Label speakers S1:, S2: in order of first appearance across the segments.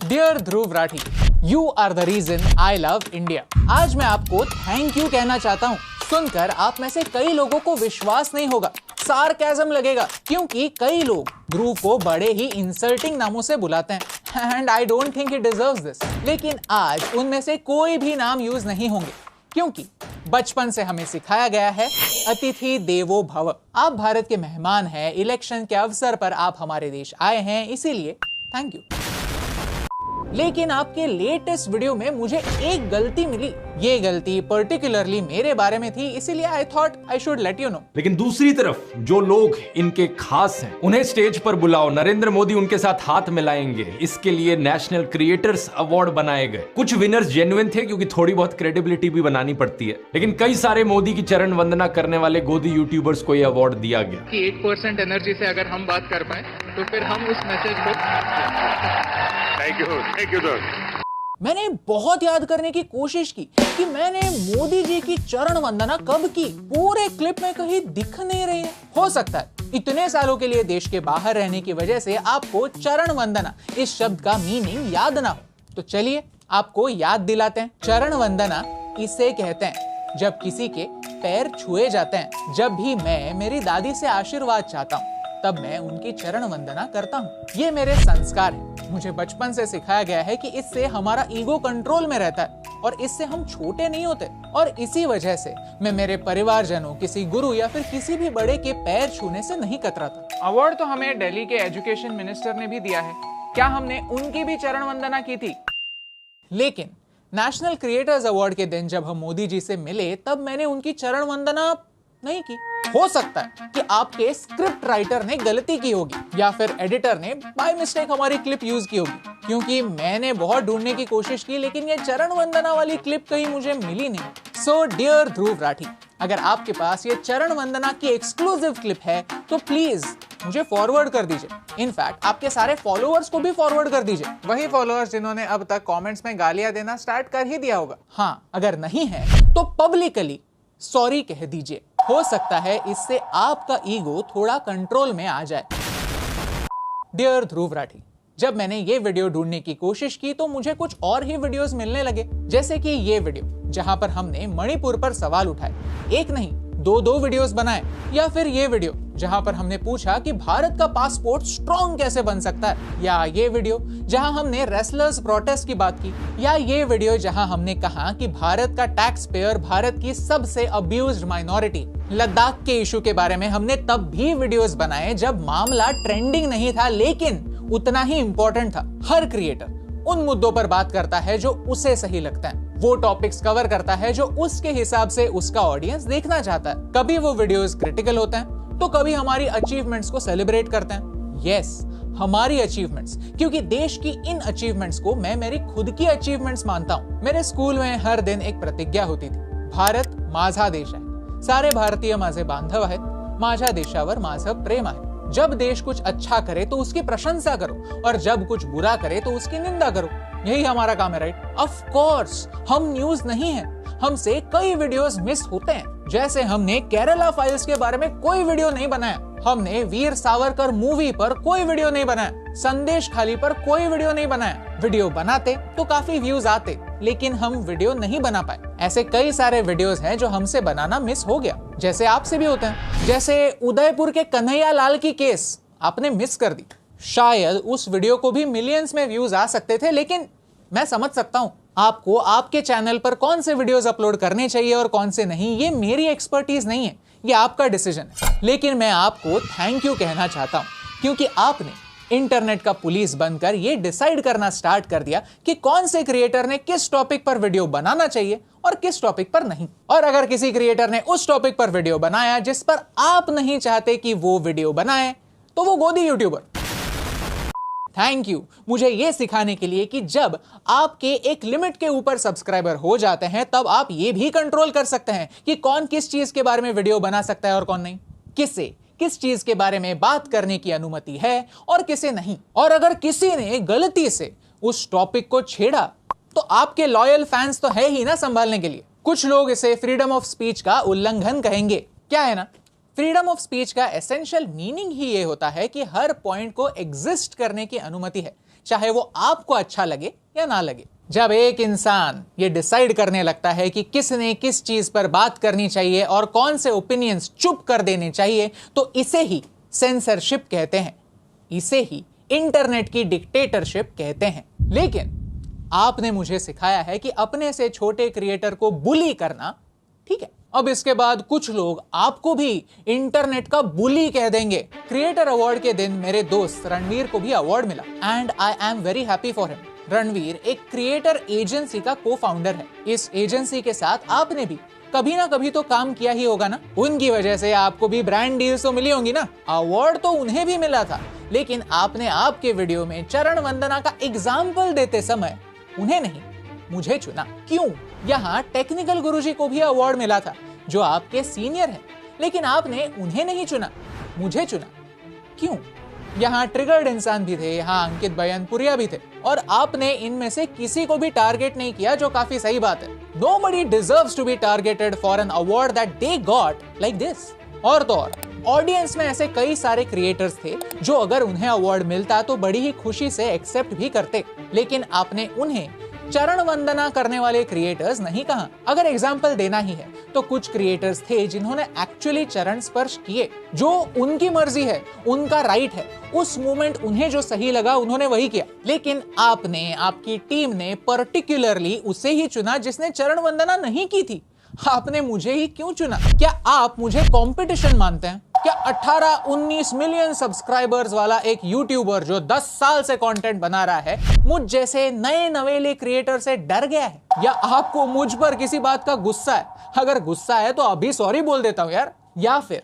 S1: Dear Dhruv Rathee, you are the reason I love India. आज मैं आपको थैंक यू कहना चाहता हूँ। सुनकर आप में से कई लोगों को विश्वास नहीं होगा, सार्केज़म लगेगा, क्योंकि कई लोग ध्रुव को बड़े ही इंसल्टिंग नामों से बुलाते हैं and I don't think he deserves this. लेकिन आज उनमें से कोई भी नाम यूज नहीं होंगे, क्योंकि बचपन से हमें सिखाया गया है अतिथि देवो भव। आप भारत के मेहमान हैं, इलेक्शन के अवसर पर आप हमारे देश आए हैं, इसीलिए थैंक यू। लेकिन आपके लेटेस्ट वीडियो में मुझे एक गलती मिली। ये गलती पर्टिकुलरली मेरे बारे में थी, इसीलिए I thought I should let you know.
S2: लेकिन दूसरी तरफ जो लोग इनके खास हैं, उन्हें स्टेज पर बुलाओ, नरेंद्र मोदी उनके साथ हाथ मिलाएंगे। इसके लिए नेशनल क्रिएटर्स अवार्ड बनाए गए। कुछ विनर्स जेन्युइन थे, क्योंकि थोड़ी बहुत क्रेडिबिलिटी भी बनानी पड़ती है। लेकिन कई सारे मोदी की चरण वंदना करने वाले गोदी यूट्यूबर्स को यह अवार्ड दिया गया
S3: कि 1% एनर्जी से अगर हम बात कर पाए तो फिर हम उस मैसेज को थैंक यू सर।
S1: मैंने बहुत याद करने की कोशिश की कि मैंने मोदी जी की चरण वंदना कब की। पूरे क्लिप में कहीं दिख नहीं रही है। हो सकता है इतने सालों के लिए देश के बाहर रहने की वजह से आपको चरण वंदना इस शब्द का मीनिंग याद ना हो। तो चलिए आपको याद दिलाते हैं। चरण वंदना इसे कहते हैं जब किसी के पैर छुए जाते हैं। जब भी मैं मेरी दादी से आशीर्वाद चाहता हूँ, तब मैं उनकी चरण वंदना करता हूँ। ये मेरे संस्कार है। मुझे बचपन से सिखाया गया है कि इससे हमारा ईगो कंट्रोल में रहता है और इससे हम छोटे नहीं होते। और इसी वजह से मैं मेरे परिवारजनों, किसी गुरु या फिर किसी भी बड़े के पैर छूने से नहीं कतराता। अवार्ड तो हमें दिल्ली के एजुकेशन मिनिस्टर ने भी दिया है। क्या हमने उनकी भी चरण वंदना की थी? लेकिन नेशनल क्रिएटर्स अवार्ड के दिन जब हम मोदी जी से मिले, तब मैंने उनकी चरण वंदना नहीं की। हो सकता है कि आपके स्क्रिप्ट राइटर ने गलती की होगी या फिर एडिटर ने बाय मिस्टेक हमारी क्लिप यूज की होगी, क्योंकि मैंने बहुत ढूंढने की कोशिश की, लेकिन ये चरण वंदना वाली क्लिप कहीं मुझे मिली नहीं। सो डियर ध्रुव राठी, अगर आपके पास ये चरण वंदना की एक्सक्लूसिव क्लिप है तो प्लीज मुझे फॉरवर्ड कर दीजिए। इनफैक्ट आपके सारे फॉलोअर्स को भी फॉरवर्ड कर दीजिए। वही फॉलोअर्स जिन्होंने अब तक कमेंट्स में गालियां देना स्टार्ट कर ही दिया होगा। हाँ, अगर नहीं है तो पब्लिकली सॉरी कह दीजिए। हो सकता है इससे आपका ईगो थोड़ा कंट्रोल में आ जाए। डियर ध्रुव राठी, जब मैंने ये वीडियो ढूंढने की कोशिश की तो मुझे कुछ और ही वीडियोस मिलने लगे, जैसे कि ये वीडियो जहां पर हमने मणिपुर पर सवाल उठाए। एक नहीं, दो वीडियोस बनाए। या फिर ये वीडियो जहां पर हमने पूछा कि भारत का पासपोर्ट स्ट्रॉन्ग कैसे बन सकता है। या ये वीडियो जहां हमने रेसलर्स प्रोटेस्ट की बात की। या ये वीडियो जहां हमने कहा कि भारत का टैक्स पेयर भारत की सबसे अब्यूज्ड माइनॉरिटी। लद्दाख के इशू के बारे में हमने तब भी वीडियोस बनाए जब मामला ट्रेंडिंग नहीं था, लेकिन उतना ही इंपॉर्टेंट था। हर क्रिएटर उन मुद्दों पर बात करता है जो उसे सही लगता है। वो टॉपिक्स कवर करता है जो उसके हिसाब से उसका ऑडियंस देखना चाहता है। कभी वो वीडियोस क्रिटिकल होते हैं तो कभी हमारी अचीवमेंट्स को सेलिब्रेट करते हैं। यस, हमारी अचीवमेंट्स, क्योंकि देश की इन अचीवमेंट्स को मैं मेरी खुद की अचीवमेंट्स मानता हूँ। मेरे स्कूल में हर दिन एक प्रतिज्ञा होती थी, भारत माझा देश है, सारे भारतीय माझे बांधव आहेत, माझ्या देशावर माझं प्रेम आहे। जब देश कुछ अच्छा करे तो उसकी प्रशंसा करो और जब कुछ बुरा करे तो उसकी निंदा करो। यही हमारा काम है, राइट? ऑफ कोर्स हम न्यूज नहीं है, हमसे कई वीडियोस मिस होते हैं। जैसे हमने केरला फाइल्स के बारे में कोई वीडियो नहीं बनाया, हमने वीर सावरकर मूवी पर कोई वीडियो नहीं बनाया, संदेश खाली पर कोई वीडियो नहीं बनाया। वीडियो बनाते तो काफी व्यूज आते, लेकिन हम वीडियो नहीं बना पाए। ऐसे कई सारे वीडियोस हैं जो हमसे बनाना मिस हो गया, जैसे आपसे भी होते हैं। जैसे उदयपुर के कन्हैया लाल की केस आपने मिस कर दी। शायद उस वीडियो को भी मिलियंस में व्यूज आ सकते थे, लेकिन मैं समझ सकता हूं आपको आपके चैनल पर कौन से वीडियोस अपलोड करने चाहिए और कौन से नहीं। ये मेरी एक्सपर्टीज नहीं है, ये आपका डिसीजन है। लेकिन मैं आपको थैंक यू कहना चाहता हूं, क्योंकि आपने इंटरनेट का पुलिस बनकर ये डिसाइड करना स्टार्ट कर दिया कि कौन से क्रिएटर ने किस टॉपिक पर वीडियो बनाना चाहिए और किस टॉपिक पर नहीं। और अगर किसी क्रिएटर ने उस टॉपिक पर वीडियो बनाया जिस पर आप नहीं चाहते कि वो वीडियो बनाए, तो वो गोदी यूट्यूबर। थैंक यू मुझे ये सिखाने के लिए कि जब आपके एक लिमिट के ऊपर सब्सक्राइबर हो जाते हैं, तब आप ये भी कंट्रोल कर सकते हैं कि कौन किस चीज के बारे में वीडियो बना सकता है और कौन नहीं, किसे किस चीज के बारे में बात करने की अनुमति है और किसे नहीं। और अगर किसी ने गलती से उस टॉपिक को छेड़ा तो आपके लॉयल फैंस तो है ही ना संभालने के लिए। कुछ लोग इसे फ्रीडम ऑफ स्पीच का उल्लंघन कहेंगे। क्या है ना, फ्रीडम ऑफ स्पीच का एसेंशियल मीनिंग ही ये होता है कि हर पॉइंट को एग्जिस्ट करने की अनुमति है, चाहे वो आपको अच्छा लगे या ना लगे। जब एक इंसान ये डिसाइड करने लगता है कि किसने किस चीज पर बात करनी चाहिए और कौन से ओपिनियंस चुप कर देने चाहिए, तो इसे ही सेंसरशिप कहते हैं, इसे ही इंटरनेट की डिक्टेटरशिप कहते हैं। लेकिन आपने मुझे सिखाया है कि अपने से छोटे क्रिएटर को बुली करना ठीक है। अब इसके बाद कुछ लोग आपको भी इंटरनेट का बुली कह देंगे। क्रिएटर अवार्ड के दिन मेरे दोस्त रणवीर को भी अवार्ड मिला and I am very happy for him. Ranveer एक क्रिएटर एजेंसी का को फाउंडर है। इस एजेंसी के साथ आपने भी कभी ना कभी तो काम किया ही होगा ना। उनकी वजह से आपको भी ब्रांड डील्स तो मिली होंगी ना। अवार्ड तो उन्हें भी मिला था, लेकिन आपने आपके वीडियो में चरण वंदना का एग्जाम्पल देते समय उन्हें नहीं, मुझे चुना। क्यों? यहाँ टेक्निकल गुरुजी को भी अवार्ड मिला था जो आपके सीनियर हैं, लेकिन आपने उन्हें नहीं चुना, मुझे चुना। क्यों? यहाँ ट्रिगर्ड इंसान भी थे, यहाँ अंकित बयानपुरिया भी थे, और आपने इनमें से किसी को भी टारगेट नहीं किया, जो काफी सही बात है। Nobody deserves to be targeted for an award that they got like this। और तो और ऑडियंस में ऐसे कई सारे क्रिएटर्स थे जो अगर उन्हें अवार्ड मिलता तो बड़ी ही खुशी से एक्सेप्ट भी करते, लेकिन आपने उन्हें चरण वंदना करने वाले क्रिएटर्स नहीं कहा। अगर एग्जाम्पल देना ही है तो कुछ क्रिएटर्स थे जिन्होंने एक्चुअली चरण स्पर्श किए, जो उनकी मर्जी है, उनका राइट है, उस मोमेंट उन्हें जो सही लगा उन्होंने वही किया। लेकिन आपने, आपकी टीम ने पर्टिकुलरली उसे ही चुना जिसने चरण वंदना नहीं की थी। आपने मुझे ही क्यों चुना? क्या आप मुझे कंपटीशन मानते हैं? क्या 18-19 मिलियन सब्सक्राइबर्स वाला एक यूट्यूबर जो 10 साल से कंटेंट बना रहा है मुझ जैसे नए नवेले क्रिएटर से डर गया है? या आपको मुझ पर किसी बात का गुस्सा है? अगर गुस्सा है तो अभी सॉरी बोल देता हूं यार। या फिर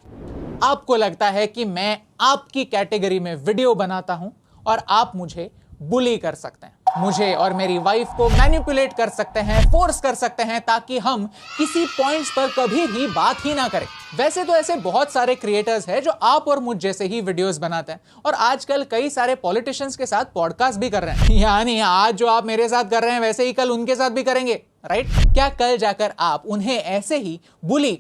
S1: आपको लगता है कि मैं आपकी कैटेगरी में वीडियो बनाता हूं और आप मुझे बुली कर सकते हैं, मुझे और मेरी वाइफ को मैनिपुलेट कर सकते हैं, फोर्स कर सकते हैं, ताकि हम किसी पॉइंट्स पर कभी भी बात ही ना करें। वैसे तो ऐसे बहुत सारे क्रिएटर्स हैं जो आप और मुझ जैसे ही वीडियोस बनाते हैं, और आजकल कई सारे पॉलिटिशियंस के साथ पॉडकास्ट भी कर रहे हैं। यानी आज जो आप मेरे साथ कर रहे हैं वैसे ही कल उनके साथ भी करेंगे, राइट? क्या कल जाकर आप उन्हें ऐसे ही बुली,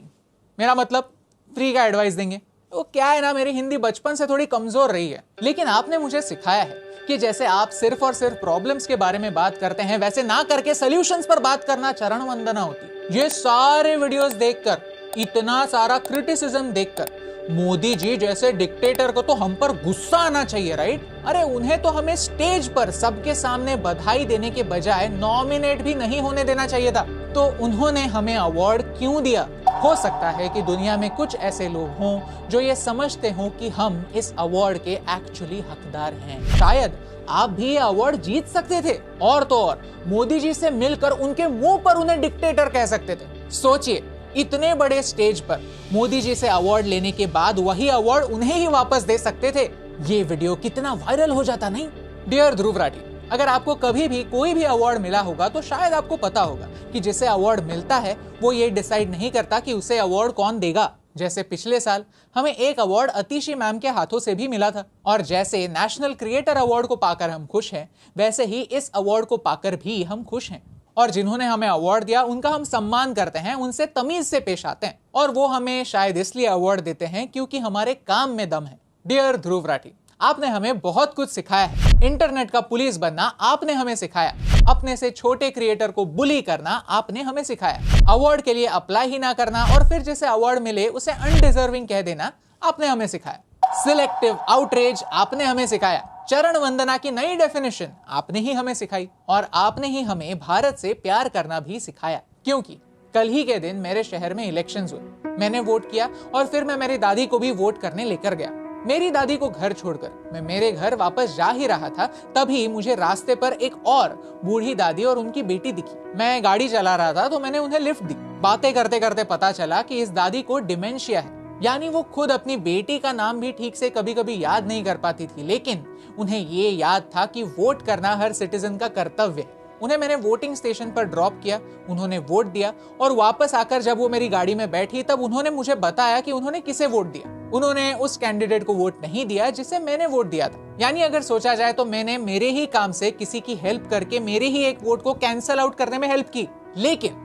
S1: मेरा मतलब फ्री का एडवाइस देंगे? तो क्या है ना, मेरी हिंदी बचपन से थोड़ी कमजोर रही है, लेकिन आपने मुझे सिखाया है कि जैसे आप सिर्फ और सिर्फ प्रॉब्लम्स के बारे में बात करते हैं, वैसे ना करके सॉल्यूशंस पर बात करना चरण वंदना होती। ये सारे वीडियोस देखकर, इतना सारा क्रिटिसिज्म देखकर मोदी जी जैसे डिक्टेटर को तो हम पर गुस्सा आना चाहिए, राइट? अरे उन्हें तो हमें स्टेज पर सबके सामने बधाई देने के बजाय नॉमिनेट भी नहीं होने देना चाहिए था। तो उन्होंने हमें अवार्ड क्यों दिया? हो सकता है कि दुनिया में कुछ ऐसे लोग हों जो ये समझते हों कि हम इस अवार्ड के एक्चुअली हकदार हैं। शायद आप भी ये अवार्ड जीत सकते थे, और तो और मोदी जी से मिलकर उनके मुंह पर उन्हें डिक्टेटर कह सकते थे। सोचिए, इतने बड़े स्टेज पर मोदी जी से अवार्ड लेने के बाद वही अवार्ड उन्हें ही वापस दे सकते थे। ये वीडियो कितना वायरल हो जाता, नहीं? डियर ध्रुव राठी, अगर आपको कभी भी कोई भी अवार्ड मिला होगा तो शायद आपको पता होगा कि जिसे अवार्ड मिलता है वो ये डिसाइड नहीं करता कि उसे अवार्ड कौन देगा। जैसे पिछले साल हमें एक अवार्ड अतिशी मैम के हाथों से भी मिला था, और जैसे नेशनल क्रिएटर अवार्ड को पाकर हम खुश हैं, वैसे ही इस अवार्ड को पाकर भी हम खुश हैं। और जिन्होंने हमें अवार्ड दिया उनका हम सम्मान करते हैं, उनसे तमीज से पेश आते हैं, और वो हमें शायद इसलिए अवार्ड देते हैं क्योंकि हमारे काम में दम है। डियर ध्रुव राठी, आपने हमें बहुत कुछ सिखाया है। इंटरनेट का पुलिस बनना आपने हमें सिखाया, अपने से छोटे क्रिएटर को बुली करना आपने हमें सिखाया, अवार्ड के लिए अप्लाई ही ना करना और फिर जिसे अवार्ड मिले उसे अनडिजर्विंग कह देना आपने हमें सिखाया, सिलेक्टिव आउटरीच आपने हमें सिखाया, चरण वंदना की नई डेफिनेशन आपने ही हमें सिखाई, और आपने ही हमें भारत से प्यार करना भी सिखाया। क्योंकि कल ही के दिन मेरे शहर में इलेक्शंस हुए, मैंने वोट किया और फिर मैं मेरी दादी को भी वोट करने लेकर गया। मेरी दादी को घर छोड़कर मैं मेरे घर वापस जा ही रहा था, तभी मुझे रास्ते पर एक और बूढ़ी दादी और उनकी बेटी दिखी। मैं गाड़ी चला रहा था तो मैंने उन्हें लिफ्ट दी। बातें करते करते पता चला कि इस दादी को डिमेंशिया है, यानी वो खुद अपनी बेटी का नाम भी ठीक से कभी कभी याद नहीं कर पाती थी, लेकिन उन्हें ये याद था कि वोट करना हर सिटीजन का कर्तव्य है। उन्हें मैंने वोटिंग स्टेशन पर ड्रॉप किया, उन्होंने वोट दिया, और वापस आकर जब वो मेरी गाड़ी में बैठी तब उन्होंने मुझे बताया कि उन्होंने किसे वोट दिया। उन्होंने उस कैंडिडेट को वोट नहीं दिया जिसे मैंने वोट दिया था। यानी अगर सोचा जाए तो मैंने मेरे ही काम से किसी की हेल्प करके मेरे ही एक वोट को कैंसल आउट करने में हेल्प की। लेकिन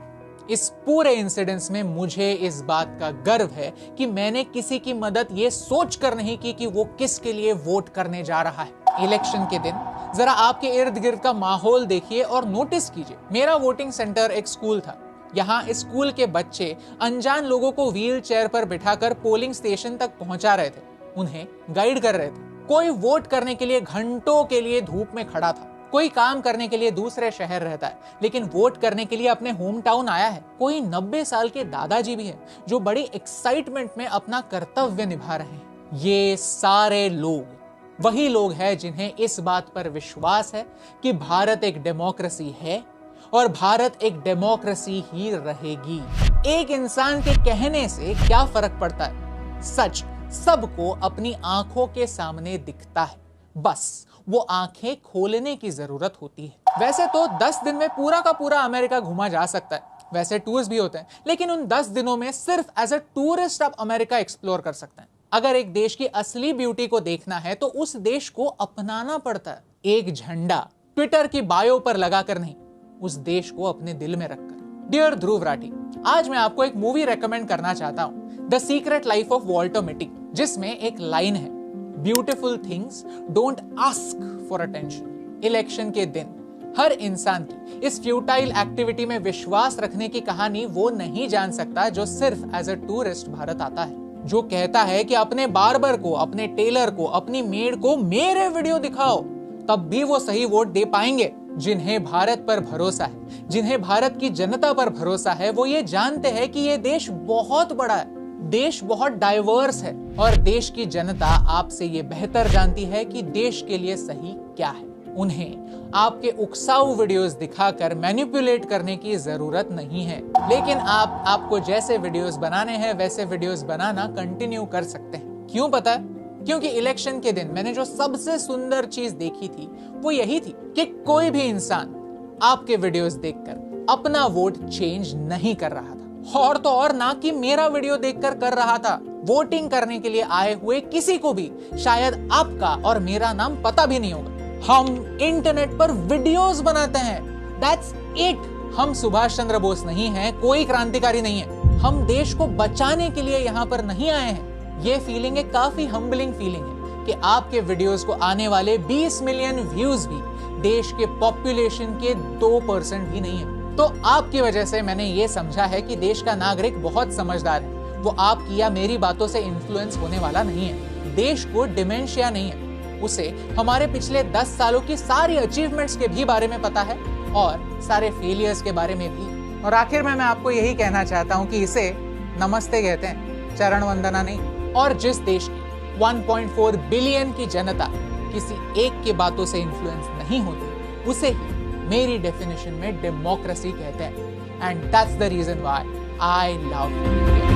S1: इस पूरे इंसिडेंस में मुझे इस बात का गर्व है कि मैंने किसी की मदद ये सोच कर नहीं की कि वो किसके लिए वोट करने जा रहा है। इलेक्शन के दिन जरा आपके इर्द गिर्द का माहौल देखिए और नोटिस कीजिए। मेरा वोटिंग सेंटर एक स्कूल था। यहाँ इस स्कूल के बच्चे अनजान लोगों को व्हील चेयर पर बिठाकर पोलिंग स्टेशन तक पहुंचा रहे थे, उन्हें गाइड कर रहे थे। कोई वोट करने के लिए घंटों के लिए धूप में खड़ा था, कोई काम करने के लिए दूसरे शहर रहता है लेकिन वोट करने के लिए अपने होम टाउन आया है। कोई 90 साल के दादाजी भी हैं जो बड़ी एक्साइटमेंट में अपना कर्तव्य निभा रहे हैं। ये सारे लोग वही लोग हैं जिन्हें इस बात पर विश्वास है कि भारत एक डेमोक्रेसी है और भारत एक डेमोक्रेसी ही रहेगी। एक इंसान के कहने से क्या फर्क पड़ता है? सच सबको अपनी आंखों के सामने दिखता है, बस वो आंखें खोलने की जरूरत होती है। वैसे तो 10 दिन में पूरा का पूरा अमेरिका घूमा जा सकता है, वैसे टूर्स भी होते हैं, लेकिन उन 10 दिनों में सिर्फ एज अ टूरिस्ट आप अमेरिका एक्सप्लोर कर सकते हैं। अगर एक देश की असली ब्यूटी को देखना है तो उस देश को अपनाना पड़ता है। एक झंडा ट्विटर की बायो पर लगाकर नहीं, उस देश को अपने दिल में रखकर। डियर ध्रुव राठी, आज मैं आपको एक मूवी रेकमेंड करना चाहता हूं, the secret life of Walter Mitty, जिसमें एक लाइन है, beautiful things don't ask for attention. Election के दिन हर इंसान की इस फ्यूटाइल एक्टिविटी में विश्वास रखने की कहानी वो नहीं जान सकता जो सिर्फ एज अ टूरिस्ट भारत आता है, जो कहता है कि अपने बार्बर को, अपने टेलर को, अपनी मेड को मेरे वीडियो दिखाओ, तब भी वो सही वोट दे पाएंगे। जिन्हें भारत पर भरोसा है, जिन्हें भारत की जनता पर भरोसा है, वो ये जानते हैं कि ये देश बहुत बड़ा है, देश बहुत डाइवर्स है और देश की जनता आपसे ये बेहतर जानती है कि देश के लिए सही क्या है। उन्हें आपके उकसाऊ वीडियोस दिखाकर मैनिपुलेट करने की जरूरत नहीं है, लेकिन आपको जैसे वीडियोस बनाने हैं वैसे वीडियोस बनाना कंटिन्यू कर सकते हैं। क्यों पता है? क्योंकि इलेक्शन के दिन मैंने जो सबसे सुंदर चीज देखी थी वो यही थी कि कोई भी इंसान आपके वीडियोस देखकर अपना वोट चेंज नहीं कर रहा था, और तो और ना कि मेरा वीडियो देखकर कर रहा था। वोटिंग करने के लिए आए हुए किसी को भी शायद आपका और मेरा नाम पता भी नहीं होगा। हम इंटरनेट पर वीडियोस बनाते हैं, दैट्स इट। हम सुभाष चंद्र बोस नहीं हैं, कोई क्रांतिकारी नहीं है। हम देश को बचाने के लिए यहाँ पर नहीं आए हैं। ये फीलिंग एक काफी हम्बलिंग फीलिंग है कि आपके वीडियोस को आने वाले 20 मिलियन व्यूज भी देश के पॉपुलेशन के 2% भी नहीं है। तो आपकी वजह से मैंने ये समझा है कि देश का नागरिक बहुत समझदार है, वो आपकी या मेरी बातों से इन्फ्लुएंस होने वाला नहीं है। देश को डिमेंशिया नहीं है, उसे हमारे पिछले 10 सालों की सारी अचीवमेंट्स के भी बारे में पता है और सारे फेलियर्स के बारे में भी। और आखिर में मैं आपको यही कहना चाहता हूँ कि इसे नमस्ते कहते हैं, चरण वंदना नहीं। और जिस देश की 1.4 बिलियन की जनता किसी एक की बातों से इन्फ्लुएंस नहीं होती, उसे ही मेरी डेफिनेशन में डेमोक्रेसी कहते हैं। And that's the reason why I love